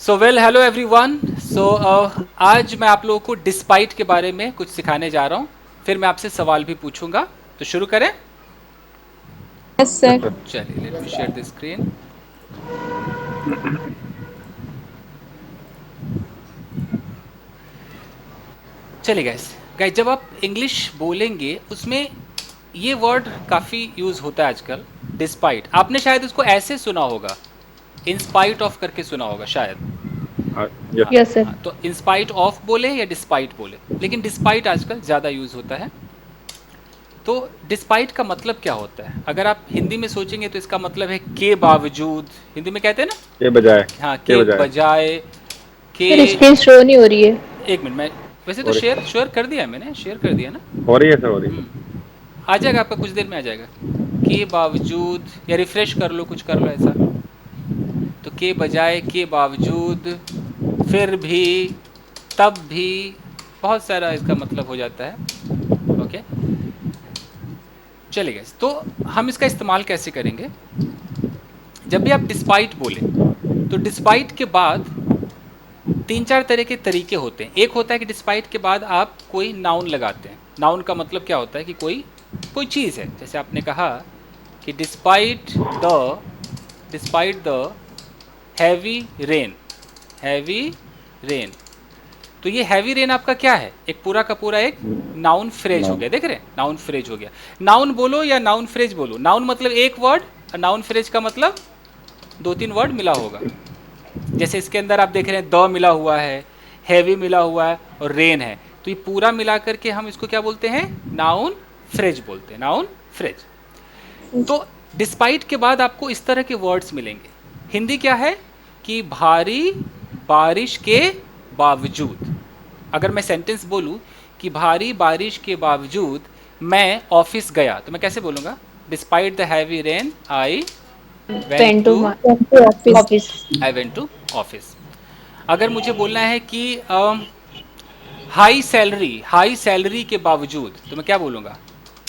सो well hello everyone. So आज मैं आप लोगों को डिस्पाइट के बारे में कुछ सिखाने जा रहा हूँ। फिर मैं आपसे सवाल भी पूछूंगा। तो शुरू करें। Yes yes sir. सर। चलिए let me share the screen. चलिए गाइस, जब आप इंग्लिश बोलेंगे उसमें ये वर्ड काफ़ी यूज़ होता है आजकल। डिस्पाइट आपने शायद उसको ऐसे सुना होगा, इंस्पाइट ऑफ करके सुना होगा शायद। यस हाँ सर। Yes sir. हाँ, तो इंस्पाइट ऑफ बोले या डिस्पाइट बोले, लेकिन डिस्पाइट आजकल ज़्यादा यूज़ होता है। तो डिस्पाइट का मतलब क्या होता है? अगर आप हिंदी में सोचेंगे तो इसका मतलब है के बावजूद। हिंदी में कहते हैं ना। के बजाय। हाँ, के के बजाय। बजाय। के। सर स्क्रीन शो नहीं हो रही है। एक मिनट, मैं वैसे तो और शेयर शेयर कर दिया है, मैंने शेयर कर दिया ना। हो रही है सर, हो रही है। हम्म, आ जाएगा आपका, कुछ देर में आ जाएगा। के बावजूद, या रिफ्रेश कर लो, कुछ कर लो ऐसा। तो के बजाय, के बावजूद, फिर भी, तब भी, बहुत सारा इसका मतलब हो जाता है। ओके, चलिए गाइस, तो हम इसका इस्तेमाल कैसे करेंगे? जब भी आप डिस्पाइट बोले, तो डिस्पाइट के बाद तीन चार तरह के तरीके होते हैं। एक होता है कि डिस्पाइट के बाद आप कोई नाउन लगाते हैं। नाउन का मतलब क्या होता है कि कोई कोई चीज़ है। जैसे आपने कहा कि despite the heavy rain. Heavy rain. तो ये हैवी रेन आपका क्या है? एक पूरा का पूरा एक नाउन फ्रेज हो नाउन। गया। देख रहे हैं, नाउन फ्रेज हो गया। नाउन बोलो या नाउन फ्रेज बोलो, नाउन मतलब एक वर्ड और नाउन फ्रेज का मतलब दो तीन वर्ड मिला होगा। जैसे इसके अंदर आप देख रहे हैं, द मिला हुआ है, हैवी मिला हुआ है और रेन है। तो ये पूरा मिला करके हम इसको क्या बोलते हैं? नाउन फ्रेज बोलते हैं। Noun phrase. तो डिस्पाइट के बाद आपको इस तरह के वर्ड्स मिलेंगे। हिंदी क्या है कि भारी बारिश के बावजूद। अगर मैं सेंटेंस बोलूं कि भारी बारिश के बावजूद मैं ऑफिस गया, तो मैं कैसे बोलूंगा? Despite the heavy rain I went pen to to office. I went to office. अगर मुझे बोलना है कि हाई सैलरी के बावजूद, तो मैं क्या बोलूंगा?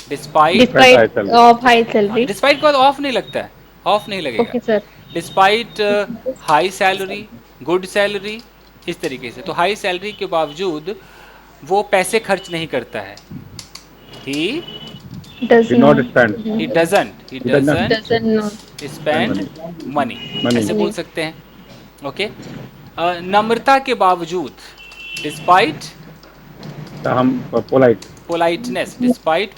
Despite. Despite high despite salary. Of high salary. Despite के बाद ऑफ नहीं लगता है, ऑफ नहीं लगेगा। Okay sir. Despite high salary, good salary, इस तरीके से। तो हाई सैलरी के बावजूद वो पैसे खर्च नहीं करता है। He does d not not spend. He doesn't he he does not doesn't doesn't not spend spend money. Money. Money. ऐसे बोल सकते हैं। ओके। नम्रता के बावजूद, डिस्पाइट हम पोलाइट। पोलाइटनेस, डिस्पाइट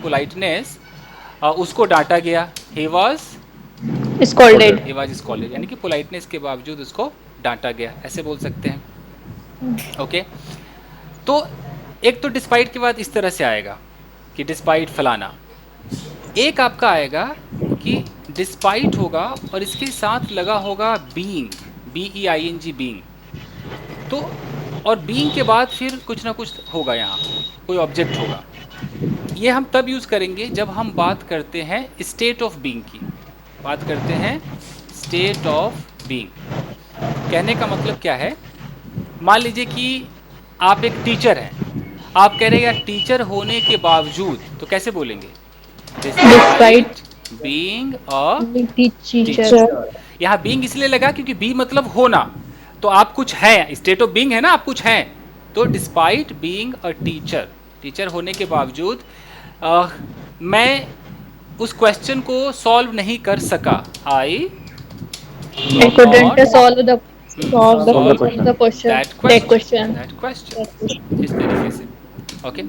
पोलाइटनेस उसको डांटा गया। He was scolded. Scolded. He was scolded, यानी कि पोलाइटनेस के बावजूद उसको डांटा गया, ऐसे बोल सकते हैं। ओके। तो एक तो डिस्पाइट के बाद इस तरह से आएगा कि डिस्पाइट फलाना। एक आपका आएगा कि डिस्पाइट होगा और इसके साथ लगा होगा बीइंग, BEING, बीइंग। तो और बीइंग के बाद फिर कुछ ना कुछ होगा, यहाँ कोई ऑब्जेक्ट होगा। ये हम तब यूज़ करेंगे जब हम बात करते हैं स्टेट ऑफ बीइंग की। बात करते हैं स्टेट ऑफ बीइंग। कहने का मतलब क्या है? मान लीजिए कि आप एक टीचर हैं। आप कह रहे हैं यार, टीचर होने के बावजूद, तो कैसे बोलेंगे? Despite despite being a teacher. Teacher. यहाँ बीइंग इसलिए लगा क्योंकि बी मतलब होना। तो आप कुछ हैं, स्टेट ऑफ बीइंग है ना, आप कुछ हैं। तो despite being a teacher, teacher होने के बावजूद मैं उस क्वेश्चन को सॉल्व नहीं कर सका। I I could couldn't not solve the solve the solve question. The question that that question, question. That question, इस तरीके से। ओके।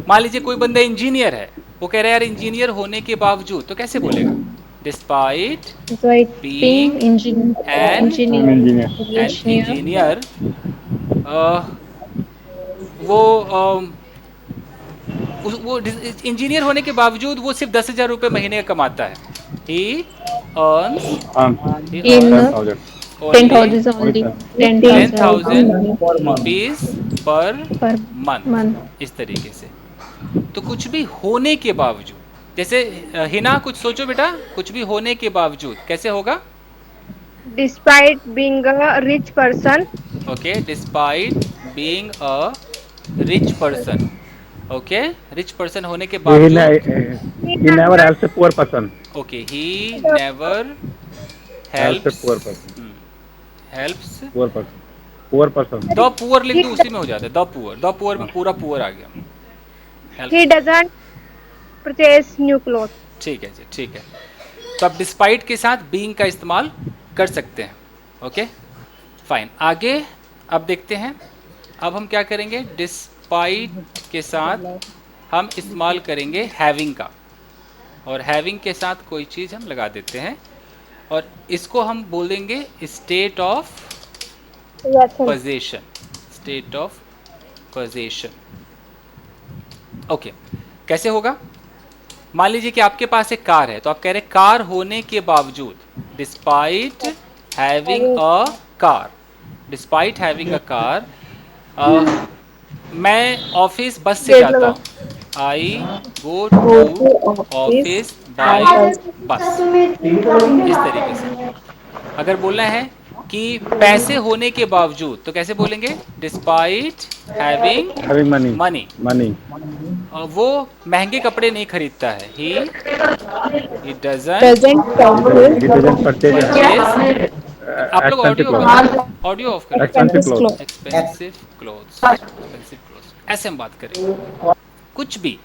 मान लीजिए कोई बंदा इंजीनियर है, वो कह रहा है यार इंजीनियर होने के बावजूद, तो कैसे बोलेगा? Despite right being being engineer an engineer. An engineer, वो वो इंजीनियर होने के बावजूद वो सिर्फ 10,000 रुपये महीने का कमाता है। ही अर्न्स ही इन earns 10,000। Ten only thousand only ten ten thousand thousand rupees per per month. Month, इस तरीके से। तो कुछ भी होने के बावजूद, जैसे हिना कुछ सोचो बेटा, कुछ भी होने के बावजूद कैसे होगा? Despite being a rich person, okay, despite being a rich person. Okay, rich person होने के He, बावजूद। he he never never helps a poor person. Okay, he never Helps a helps poor person. Helps poor person. The poor लिख he, दो, उसी में हो जाता है, द पुअर में पूरा पुअर आ गया। he helps, doesn't purchase new clothes. ठीक है जी, ठीक है। तो अब डिस्पाइट के साथ बीइंग का इस्तेमाल कर सकते हैं। ओके फाइन, आगे अब देखते हैं। अब हम क्या करेंगे, डिस्पाइट के साथ हम इस्तेमाल करेंगे हैविंग का, और हैविंग के साथ कोई चीज़ हम लगा देते हैं और इसको हम बोलेंगे state of Possession. Possession, state of possession. Okay, कैसे होगा? मान लीजिए कि आपके पास एक कार है, तो आप कह रहे हैं कार होने के बावजूद, despite having a car, despite having a car, मैं ऑफिस बस से जाता हूँ, आई गो टू ऑफिस बाय बस। इस तरीके से अगर बोलना है कि पैसे होने के बावजूद, तो कैसे बोलेंगे, despite having having money. Money. Money. वो महंगे कपड़े नहीं खरीदता है, he doesn't Doesn't He purchase doesn't purchase purchase. आप लोग expensive ऑडियो ऑफ clothes. कर, ऑडियो ऑफ कर लीजिए। Expensive expensive clothes. clothes. Expensive clothes, expensive clothes, ऐसे हम बात करेंगे। कुछ भी।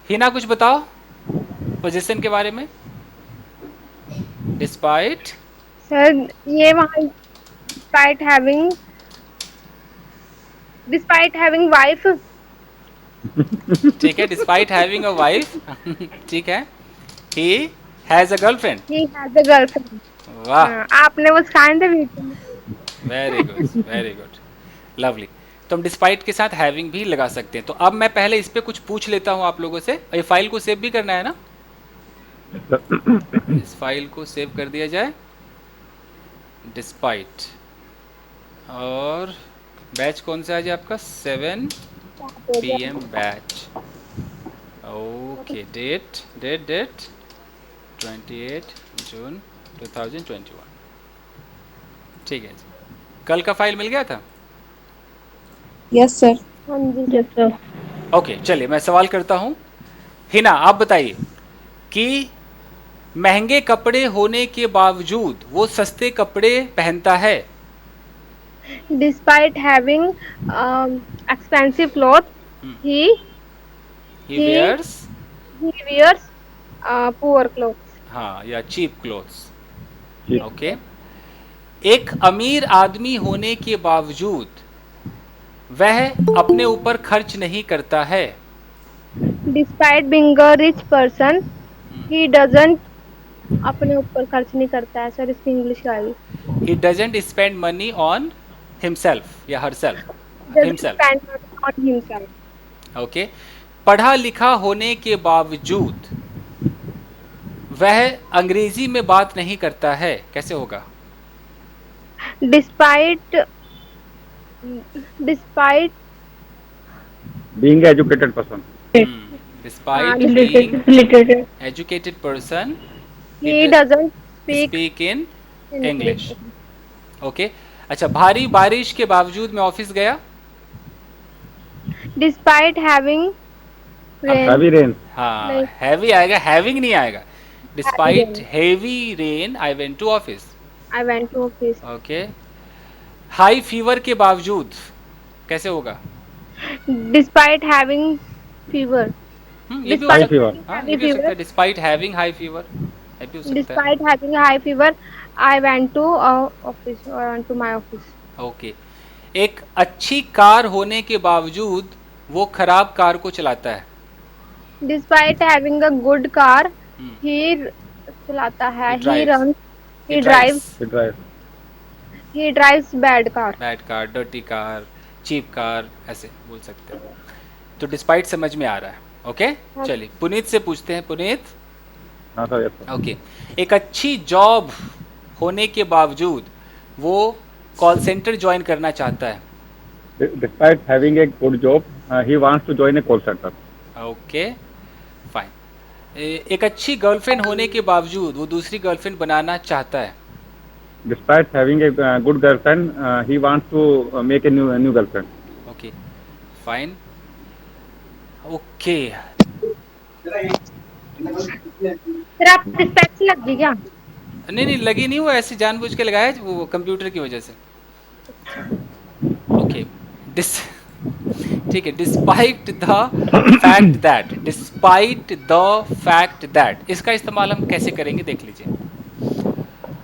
हिना कुछ बताओ पोजीशन के बारे में। डिस्पाइट, Sir, ये वहाँ despite having wife, ठीक है, डिस्पाइट हैविंग अ वाइफ, ठीक है, he has a girlfriend. he has a girlfriend. वाह, आपने वो सिखाए थे वीडियो में। Very good, very good, lovely. तो हम डिस्पाइट के साथ हैविंग भी लगा सकते हैं। तो अब मैं पहले इस पे कुछ पूछ लेता हूँ आप लोगों से। ये फाइल को सेव भी करना है ना, इस फाइल को सेव कर दिया जाए, डिस्पाइट। और बैच कौन सा है जी आपका, 7 PM batch. Okay, date date date 28 June 2021, ठीक है जी। कल का फाइल मिल गया था? Yes, sir. हाँ जी, yes sir. ओके, चलिए मैं सवाल करता हूँ। हिना आप बताइए कि महंगे कपड़े होने के बावजूद वो सस्ते कपड़े पहनता है। Despite having expensive clothes, he he He- wears, wears poor clothes. हाँ, या चीप क्लोथ्स। Cheap. ओके, एक अमीर आदमी होने के बावजूद वह अपने ऊपर खर्च नहीं करता है। Despite being a rich person, he doesn't अपने ऊपर खर्च नहीं करता है। सर इसकी इंग्लिश आ गई। He doesn't spend money on himself या herself, Doesn't himself. spend money on himself. Okay, पढ़ा लिखा होने के बावजूद वह अंग्रेजी में बात नहीं करता है। कैसे होगा? Despite Being educated person. Despite being illiterate, educated person, he doesn't speak speak in in English. Okay, अच्छा, भारी बारिश के बावजूद मैं ऑफिस गया। Despite having rain, Heavy rain. हाँ, नहीं। हैवी आएगा, हैविंग नहीं आएगा। Despite heavy rain I went to office. I went to office. Okay, high fever के बावजूद कैसे होगा? Despite having fever, ये भी हो High सकता fever. है, हाँ, ये भी हो सकता है, डिस्पाइट हैविंग हाई फीवर, ये भी हो सकता है। despite having a high fever, I went to office or went to my office. Okay, एक अच्छी कार होने के बावजूद वो खराब कार को चलाता है। Despite having a good car, Hmm. he चलाता है, He he drives. runs, He he drives, He drives. he drives bad car. Bad car, dirty car, cheap car, ऐसे बोल सकते हैं। तो डिस्पाइट समझ में आ रहा है। ओके, चलिए पुनीत से पूछते हैं। पुनीत, हाँ सर, yes sir. ओके, एक अच्छी जॉब होने के बावजूद वो कॉल सेंटर ज्वाइन करना चाहता है। Despite having a good job, he wants to join a call center. Okay fine. एक अच्छी गर्लफ्रेंड होने के बावजूद वो दूसरी गर्लफ्रेंड बनाना चाहता है। Despite having a good girlfriend, he wants to make a new girlfriend. Okay fine, okay, फिर आप डिस्पैच लग गई क्या? नहीं नहीं लगी नहीं, वो ऐसे जानबूझ के लगाया है, वो कंप्यूटर की वजह से। ओके, डिस ठीक है, despite the fact that, despite the fact that, इसका इस्तेमाल हम कैसे करेंगे देख लीजिए।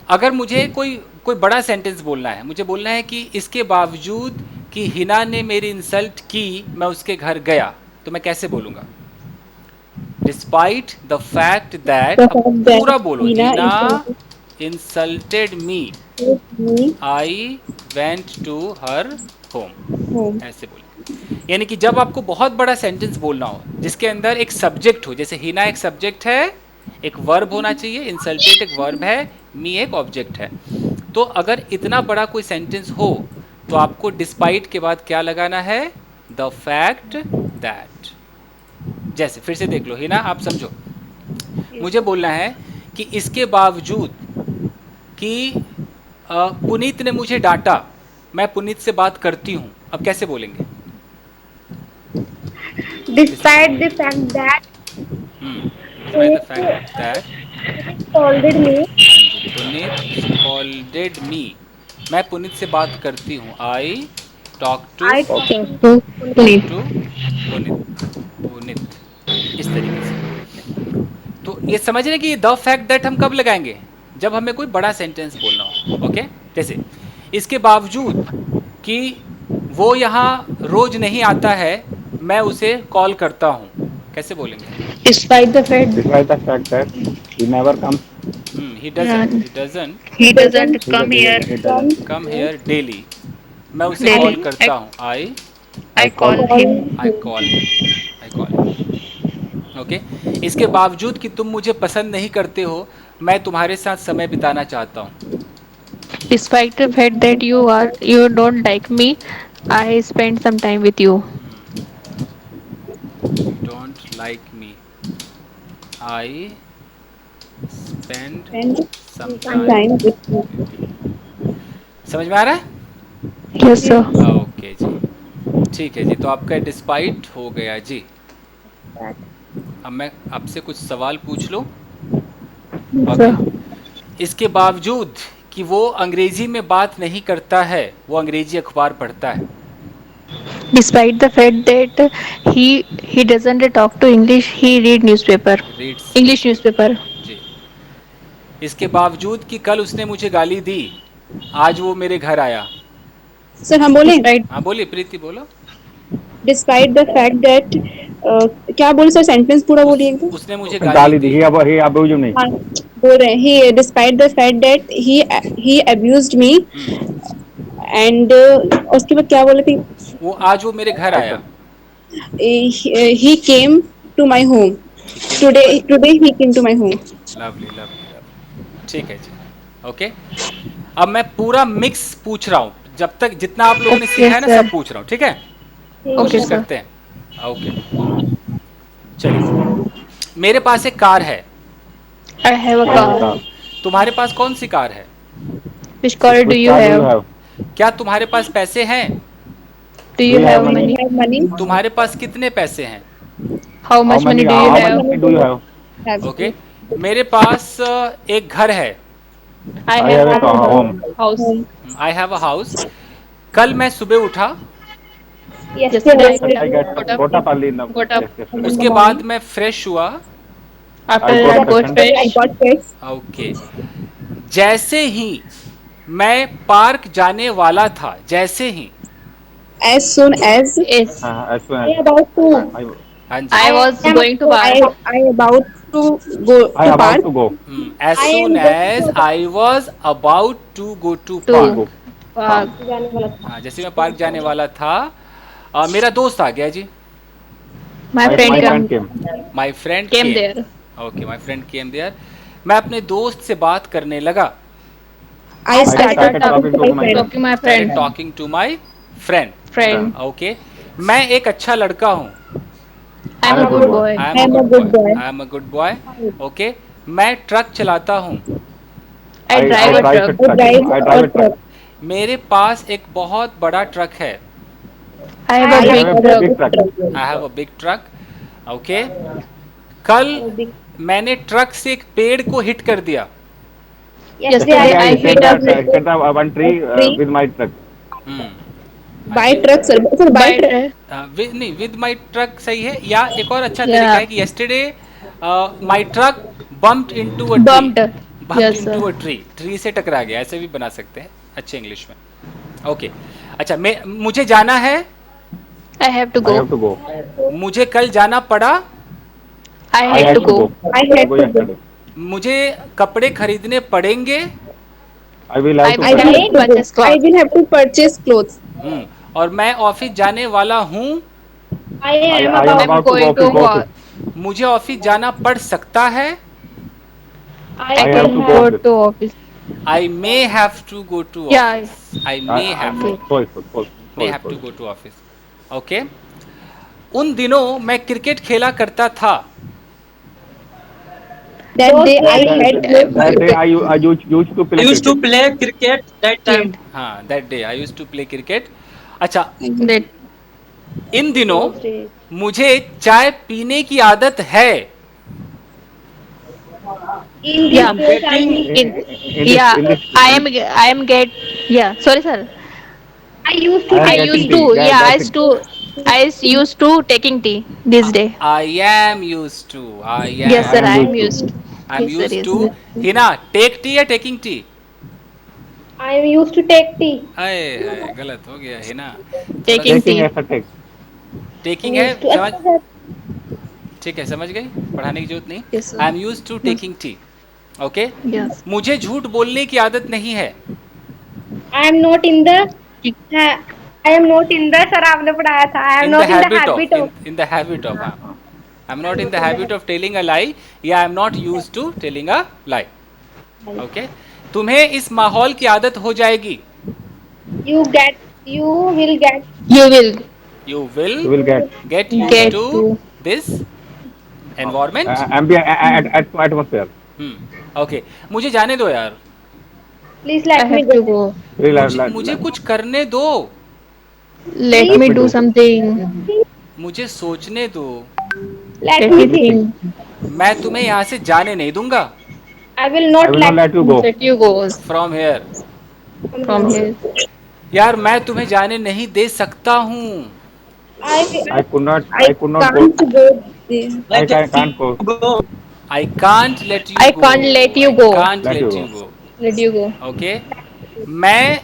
अगर मुझे कोई कोई बड़ा सेंटेंस बोलना है, मुझे बोलना है कि इसके बावजूद कि हिना ने मेरी इंसल्ट की मैं उसके घर गया, तो मैं कैसे बोलूंगा? Despite the fact that, The अब fact पूरा that बोलो, Hina हिना insulted इंसल्टेड मी, me I went to her home, home. ऐसे बोलेंगे। यानी कि जब आपको बहुत बड़ा सेंटेंस बोलना हो जिसके अंदर एक सब्जेक्ट हो, जैसे हिना एक सब्जेक्ट है, एक वर्ब होना चाहिए, इंसल्टेड एक वर्ब है, मी एक ऑब्जेक्ट है, तो अगर इतना बड़ा कोई सेंटेंस हो तो आपको डिस्पाइट के बाद क्या लगाना है? The fact that. जैसे फिर से देख लो, हिना आप समझो, Yes, मुझे sir. बोलना है कि इसके बावजूद कि पुनीत ने मुझे डांटा, मैं पुनीत से बात करती हूं, अब कैसे बोलेंगे? Despite the fact that despite the Puneet fact that, scolded me, हाँ जी, पुनीत स्कॉल्डेड मी, मैं पुनीत से बात करती हूँ, I talk to, I talked to To Puneet. Talk Puneet. To Puneet, Puneet, इस तरीके से। तो ये समझ रहे हैं कि द फैक्ट दैट हम कब लगाएंगे? जब हमें कोई बड़ा सेंटेंस बोलना हो। ओके, जैसे इसके बावजूद कि वो यहाँ रोज नहीं आता है, मैं उसे कॉल करता हूँ, कैसे बोलेंगे? Despite the fact Despite the fact that he never comes, he uh, doesn't, he doesn't he Doesn't doesn't come here he come doesn't. Come here. Here डेली, मैं उसे कॉल daily. करता हूँ, I I I call call Call him. I him. Call him, I call him. Okay, इसके बावजूद कि तुम मुझे पसंद नहीं करते हो, मैं तुम्हारे साथ समय बिताना चाहता हूँ। Despite the fact that you don't like me, I spend some time with you. You don't like me, I spend And some time time with you. With you. समझ में आ रहा है? Yes, Yes, sir. ओके जी, ठीक है जी, तो आपका डिस्पाइट हो गया जी। that. अब मैं आपसे कुछ सवाल पूछ लूँ। Yes, okay, sir. इसके बावजूद कि वो अंग्रेजी में बात नहीं करता है, वो अंग्रेजी अखबार पढ़ता है। Despite the fact that he doesn't talk to English, he read newspaper. Reads English newspaper newspaper. जी। इसके बावजूद कि कल उसने मुझे गाली दी, आज वो मेरे घर आया। सर हम बोले Despite हाँ बोलिए, प्रीति बोलो। डिस्पाइट द फैक्ट दैट क्या बोले सर सेंटेंस पूरा उस बोलिए एकदम उसने मुझे उसने गाली गाली दी, दी। he abused me. हाँ बोल रहे हैं he despite the fact that he abused me and उसके बाद क्या बोले थे वो आज वो मेरे घर आया। He came to my home he came to today my, today he came to my home lovely lovely lovely, ठीक है जी। ओके, अब मैं पूरा मिक्स पूछ रहा हूँ, जब तक जितना आप लोगों ने okay, सीखा है ना sir. सब पूछ रहा हूँ, ठीक है? Okay, कोशिश sir. करते हैं। ओके, चलिए, मेरे पास एक कार है, I have a car. तुम्हारे पास कौन सी कार है? Which car do Which you car do you have? have? क्या तुम्हारे पास पैसे हैं? Do you Do you have have money? money? Have money तुम्हारे पास कितने पैसे हैं? How much money do you how have? much money do you have? Okay, मेरे पास एक घर है, I I have have a a home. house. I have a house. कल मैं सुबह उठा, Yesterday I I got got up early in the got up. yes, yesterday. उसके बाद मैं फ्रेश हुआ। After I that, got got fresh. I fresh. Got fresh okay, जैसे ही मैं पार्क जाने वाला था, जैसे ही, as soon as Yes, As soon I as about to I हाँ जी, I was going to I park. I about to go I to about park to go as I am soon going as to I was about to go to To park. go. park. जाने वाला था हाँ, जैसे मैं park जाने वाला था, मेरा दोस्त आ गया जी। My My friend friend came, came. My friend came there. Okay, my friend came there. मैं अपने दोस्त से बात करने लगा, I I started started talking to my friend friend. Talking to my started friend. Talking to my friend. Friend. Okay, मैं एक अच्छा लड़का हूँ, I'm a good boy. I I am am a a good good boy, boy. I am a good boy. Okay, मैं truck चलाता हूँ, I drive a drive truck. a drive I drive a a truck. मेरे पास एक बहुत बड़ा truck है, I have I a I big have a truck. big truck. I have a big truck. Okay, कल मैंने truck से एक पेड़ को हिट कर दिया, Yesterday Yesterday I I hit hit a one tree with my truck. by आगे truck, sir. Sir, by by truck. नहीं, विद माई ट्रक सही है, या एक और अच्छा तरीका yeah है कि yesterday my truck bumped into a tree, bumped. Bumped Yes into sir. A tree, tree से टकरा गया, ऐसे भी बना सकते हैं अच्छे इंग्लिश में। ओके अच्छा, मैं मुझे जाना है, I have to I have go. to go. मुझे कल जाना पड़ा, I I had had to to go. go. I had Go to go. yesterday. मुझे कपड़े खरीदने पड़ेंगे, I will I have to I will will have purchase. to have to go. purchase I clothes. will have to purchase clothes. और मैं office जाने वाला हूँ, I am I am about. I'm about to going to go office. मुझे office जाना पड़ सकता है, I I I have can to can go go have. office. to office. I may have to go to Yeah. Office, I may have to, may have to go to office. Okay, उन दिनों मैं cricket खेला करता था, That Those day I days had That day I used to play used to cricket. play cricket that time. Kid. हाँ that day I use to play cricket. अच्छा, That इन दिनों those days. मुझे चाय पीने की आदत है, In yeah. this case, I Getting used, Yeah. In this I am get. Yeah. Sorry sir. I used I to am I take getting used tea. to. tea. Yeah. That's it. I used to taking tea this day. I am use to, I Yes I sir. Am, am I used am to. used. I am Yes sir. Use Yes to. sir. Hina, take tea या taking tea? I used to take tea. अरे हाय, गलत हो गया हिना, थोड़ा Taking Taking tea. as a take. Taking है, Used to. समझ, अच्छा sir. ठीक है समझ गई, पढ़ाने की जरूरत नहीं। Yes sir. I am use to taking tea. Okay, Yes. मुझे झूठ बोलने की आदत नहीं है, I am not in the. ha- I am not in the. Sir आपने पढ़ाया था. I am in the not in the habit of, habit of. In the habit of, हाँ, I am not in the habit of telling a lie, या I am not use to telling a lie. Okay, तुम्हें इस माहौल की आदत हो जाएगी, You get. You will get. You will you will You will get get use get to to. This environment. atmosphere. Okay, मुझे जाने दो यार, Please I let me have go. to go. मुझे कुछ करने दो, Let Please me me do do. something. मुझे सोचने दो, let Let me me Let me think. think. मैं तुम्हें यहाँ से जाने नहीं दूंगा, I will I not will not let let you go. Let you go from here. from here. यार मैं तुम्हें जाने नहीं दे सकता हूँ, I I could not. I I could not go. can't go there. I like can't go. go. I can't let you I go, can't let you I go. Can't Let let you you go. Go. Let you go. Okay, मैं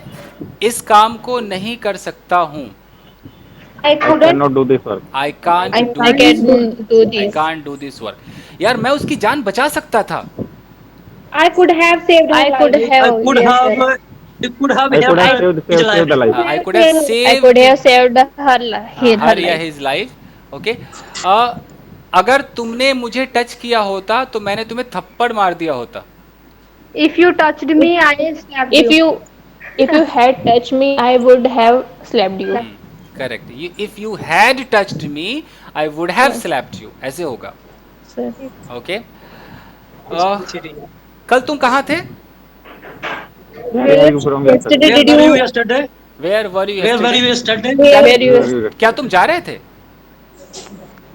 इस काम को नहीं कर सकता हूँ, I I couldn't. cannot do this work. I can't I do I can't can do. do I this. Can't do this work. यार मैं उसकी जान बचा सकता था, I could have saved her I could life. I have. could Yes have, sir. you could have I could helped have his life. saved the life. I could have I could have saved saved her हर या life. His life. Okay, अगर तुमने मुझे touch किया होता तो मैंने तुम्हें थप्पड़ मार दिया होता, If you touched me, I slapped If you. you had touched me, I would have slapped you. Correct, if you had touched me I would have Yes. Slapped you, ऐसे होगा। Sir. ओके, कल तुम कहाँ थे? Where are you from Yesterday yesterday? Where did were you you? yesterday? Where were you Where were you yesterday? yesterday? Where you? क्या तुम जा रहे थे?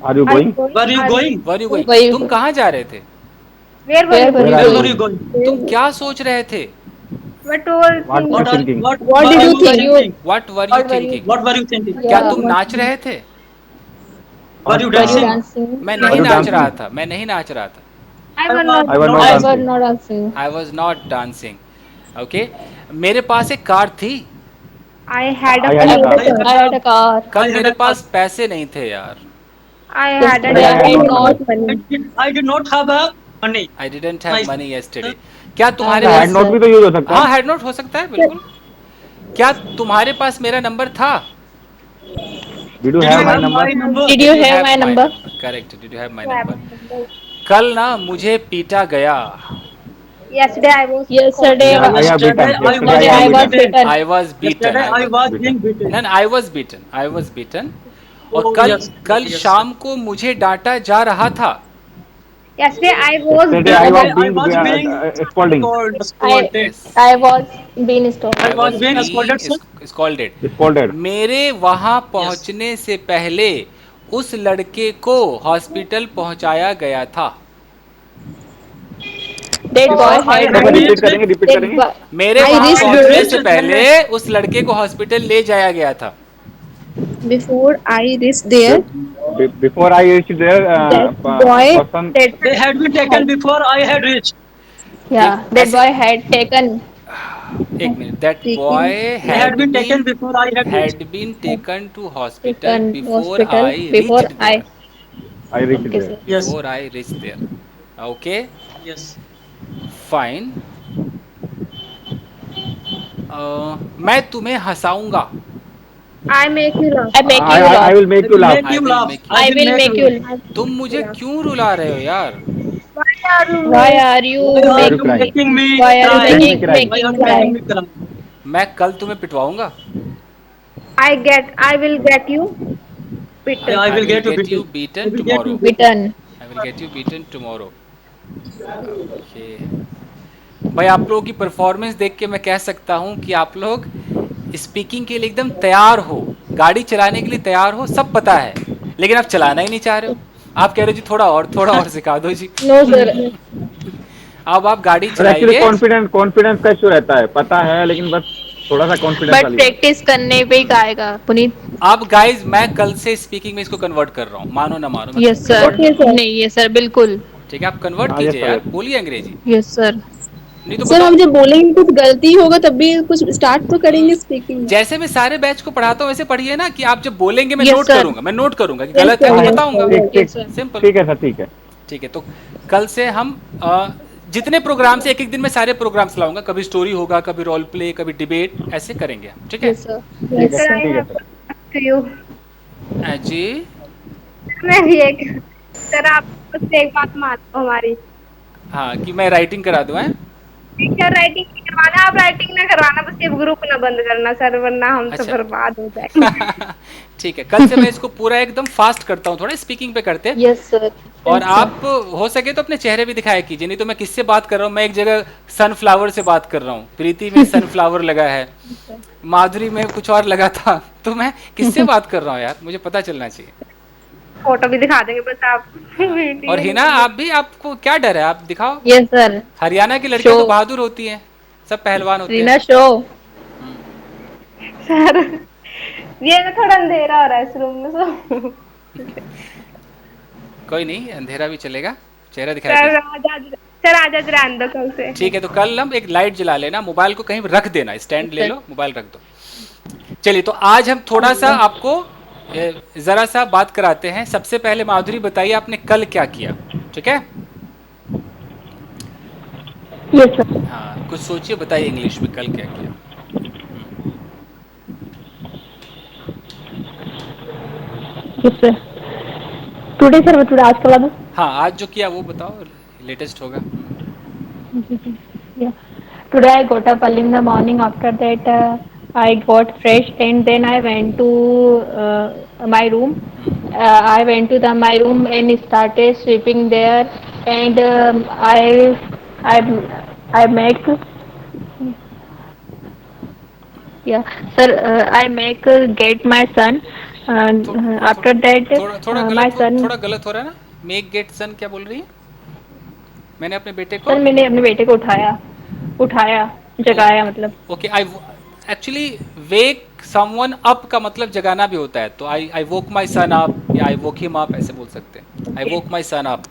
Are you going? Were you going? Were you Were you going? तुम going? कहाँ जा रहे थे? Where were Where you? were Where you are Where you were you going? going? तुम क्या सोच रहे थे? What all What things? are What you are thinking? what What were did you you think? thinking? What were you What were you- thinking? What were you thinking? क्या Yeah. तुम नाच रहे थे? Were you Were you dancing? dancing? मैं Were नहीं you नाच dancing? रहा था, मैं नहीं नाच रहा था, I was not. I was not I dancing. was not dancing. I was not dancing. Okay, मेरे पास एक कार थी, I had a I had a car. car. I had a car. कल I had मेरे a पास पैसे नहीं थे यार, I had a Yesterday I I had had not. Money. I did not have a money. I didn't have Nice. Money yesterday. क्या तुम्हारे Yes, had pass, note sir. भी तो यूज हो सकता हाँ है। हैड नोट हो सकता है बिल्कुल, क्या तुम्हारे पास मेरा नंबर था? Did you Did have you my have number? my number? Did you have my number? Correct, did you have my number? कल ना मुझे पीटा गया, Yesterday I was. Yesterday I have beaten. Yesterday I Yesterday I I was have beaten. beaten. I was beaten, Yesterday I was being beaten. I was beaten, I was beaten. और Oh, कल yes, कल yes. शाम को मुझे डांटा जा रहा था, Yesterday I was. Yesterday I was Yesterday I being was being scolding. scolded. I was being stopped. I was being scolded, sir. Scolded. Scolded. मेरे वहां पहुंचने से पहले उस लड़के को हॉस्पिटल पहुंचाया गया था। That boy Before I had एक बार reached, रिपीट that करेंगे. मेरे I वहां reached पहुंचने there. से पहले उस लड़के को हॉस्पिटल ले जाया गया था. Before I reached there, Before I reached there, that boy person. that they had been taken had before I had reached. एक yeah that ऐसे boy had taken एक मिनट. That taking boy They had been taken before I had reached. Had been taken to hospital taken before hospital I before reached I. There. I reached Okay, there. sir. Yes, before I reach there. Okay, yes. Fine. मैं तुम्हें हंसाऊंगा. I make you laugh. I make you I laugh. will I make you will laugh. make I you will laugh. Make you. I I will will make make you you laugh. laugh. I make तुम you मुझे laugh. क्यों रुला रहे हो यार? Why are you Why make? are you Why are Are you you crying? making me why are you cry? Make me making cry. Why are making you making cry? me cry? मैं कल तुम्हें पिटवाऊंगा. I will get you Yeah, beaten. I I will will get you get you beaten. I beaten will get tomorrow. you beaten. Bitten. I will get you beaten tomorrow. Okay भाई, आप लोगों की performance देख के मैं कह सकता हूं कि आप लोग स्पीकिंग के लिए एकदम तैयार हो, गाड़ी चलाने के लिए तैयार हो, सब पता है, लेकिन आप चलाना ही नहीं चाह रहे हो. आप कह रहे हो जी थोड़ा और सिखा दो जी. No, sir. अब आप गाड़ी और एक्चुअली चलाइए. कॉन्फिडेंस का इशू रहता है, पता है लेकिन बस थोड़ा सा कॉन्फिडेंस But वाली बात. practice करने पे ही आएगा पुनीत. अब गाइज मैं कल से स्पीकिंग में इसको कन्वर्ट कर रहा हूँ, मानो ना मानो मैं Yes, sir. कन्वर्ट कर okay, रहा हूँ. sir. नहीं, yes, sir, बिल्कुल. ठीक है, आप कन्वर्ट हाँ, कीजिए यस यार, सर. बोलिए अंग्रेजी. Yes, sir. नहीं तो सर बताओ. हम जब बोलेंगे कुछ गलती होगा तब भी कुछ स्टार्ट तो करेंगे स्पीकिंग. जैसे मैं सारे बैच को पढ़ाता हूँ वैसे पढ़िए ना, कि आप जब बोलेंगे मैं Yes, नोट sir. करूंगा, मैं नोट करूंगा कि यस गलत है सर, तो यस बताऊंगा. सर, ठीक यस. ठीक. Yes, sir. सिंपल. ठीक है सर, ठीक है. ठीक है, तो कल से हम जितने प्रोग्राम से एक एक दिन में सारे प्रोग्राम्स लाऊंगा, कभी स्टोरी होगा, कभी रोल प्ले, कभी डिबेट, ऐसे करेंगे हम. ठीक है Yes, sir. ठीक यस है Sir, सर. I ठीक है have सर. to you. जी. मैं भी एक सर आप मुझसे एक बात मानो हमारी. हाँ, कि मैं राइटिंग करा दूं. है टीचर राइटिंग नहीं करवाना, आप राइटिंग ना करवाना, बस ये ग्रुप ना बंद करना सर, वरना हम सब अच्छा. बर्बाद हो जाएंगे. ठीक है, कल से मैं इसको पूरा एकदम फास्ट करता हूँ, थोड़ा स्पीकिंग पे करते. Yes, sir. और यस सर. आप हो सके तो अपने चेहरे भी दिखाया कीजिए, नहीं तो मैं किससे बात कर रहा हूँ. मैं एक जगह सनफ्लावर से बात कर रहा हूँ, प्रीति में सनफ्लावर लगा है, माधुरी में कुछ और लगा था, तो मैं किससे बात कर रहा हूँ यार, मुझे पता चलना चाहिए. फोटो भी दिखा देंगे बस आप. और हिना, आप भी, आपको क्या डर है, आप दिखाओ. Yes, sir. हरियाणा की लड़कियां तो Show. बहादुर होती हैं, सब पहलवान होते Rina, हैं. show. सर ये ना थोड़ा अंधेरा हो रहा है इस रूम में, सो कोई नहीं, अंधेरा भी चलेगा, चेहरा दिखाया सर कीजिए. आज रहने दो कल से. ठीक है, तो कल हम एक लाइट जला लेना, मोबाइल को कहीं रख देना, स्टैंड ले लो, मोबाइल रख दो. चलिए, तो आज हम थोड़ा सा आपको जरा सा बात कराते हैं. सबसे पहले माधुरी बताइए, आपने कल क्या किया. ठीक है. Yes, sir. हाँ, कुछ सोचिए, बताइए इंग्लिश में कल क्या किया. Yes, sir. Today, sir, today आज का बात. हाँ, आज जो किया वो बताओ, लेटेस्ट होगा. Yeah. Today I got up early in the morning. After that, I got fresh and then I went to my room. I went to my room and started sweeping there. And I I make yeah, sir. I make get my son. After that, थोड़ा my गलत son. थोड़ा गलत हो रहा है ना. Make gate सन क्या बोल रही है? मैंने अपने बेटे को. सर मैंने अपने बेटे को उठाया जगाया मतलब. Okay, I actually wake someone up का मतलब जगाना भी होता है, तो आई वोक माय सन अप या आई वोक हिम अप, ऐसे बोल सकते हैं. I woke my son up.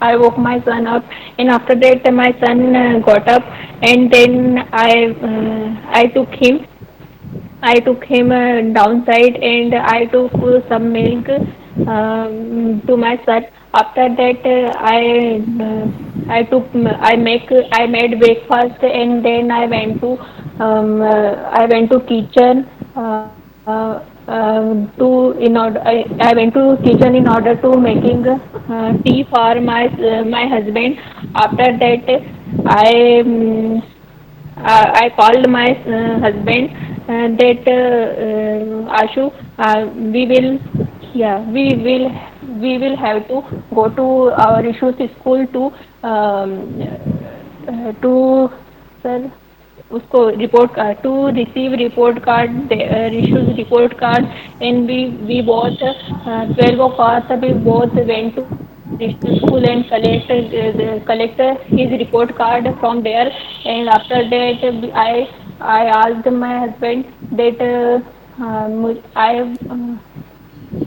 I woke my son up, and after that my son got up, and then I took him. I took him downside, and I took some milk to my son. After that, I made breakfast, and then I went to kitchen. I went to kitchen in order to making tea for my husband. After that, I um, I called my husband that Ashu, we will, yeah, we will have to go to our issues school to sir उसको report to receive report card issues report card and we both 12 of us we both went to district school and collect his report card from there. And after that, I asked my husband that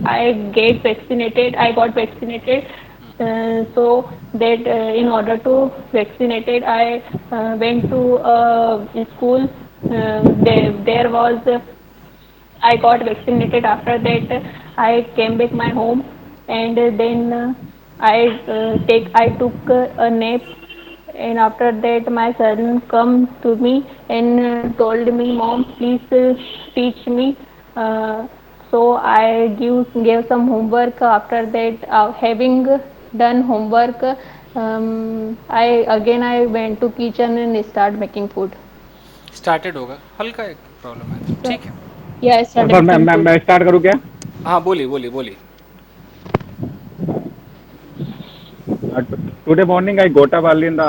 I get vaccinated. I got vaccinated. So that in order to vaccinated, I went to school. There was I got vaccinated. After that, I came back my home, and then I took a nap. And after that, my son come to me and told me, "Mom, please teach me." Uh, so I gave some homework. After that, having done homework, I went to kitchen and start making food. Started होगा, हल्का एक problem है तो So, ठीक है। yeah, I started sir making food. मैं start करूँ क्या? हाँ बोलिए बोलिए बोलिए। Today morning I got up early in the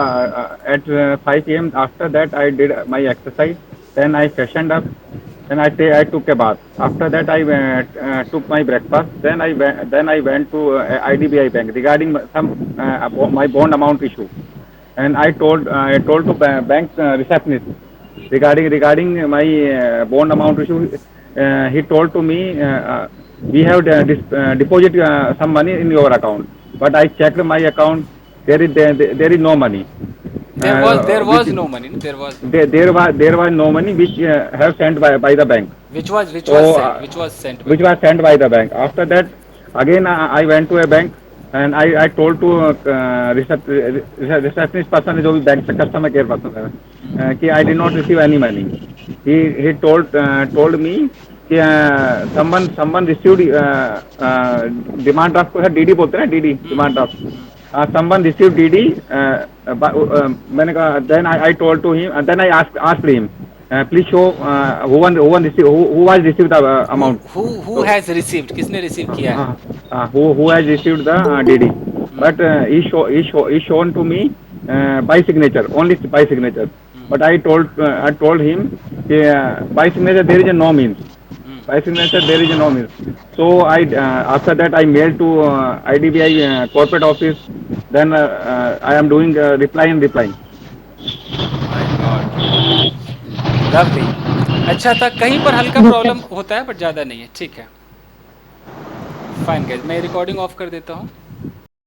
at 5 a.m. After that I did my exercise. Then I freshened up. Then I took a bath. After that I took my breakfast. Then I went to IDBI Bank regarding some my bond amount issue. And I told to bank receptionist regarding my bond amount issue. He told to me we have deposit some money in your account, but I checked my account. There is no money. There Which was no money, no? there was no money which have sent by the bank. Which was So sent, which was sent by which the was bank? sent by the bank. After that, again I went to a bank and I told to receptionist person जो भी bank से customer care person है कि I did not receive any money. He told me कि someone received demand draft को है DD बोलते हैं DD demand draft. Someone received DD. मैंने कहा then I told to him and then I asked him please show who has received the amount. Who So has received, किसने receive किया है? who has received the DD, but he shown to me by signature, only by signature. But I told him by signature there is a no means. By signature there is a no means. So after that I mailed to IDBI corporate office. Then I am doing reply and replying. My God, lovely. अच्छा था, कहीं पर हल्का problem होता है but ज़्यादा नहीं है, ठीक है। फाइन गाइस, मैं रिकॉर्डिंग ऑफ कर देता हूँ।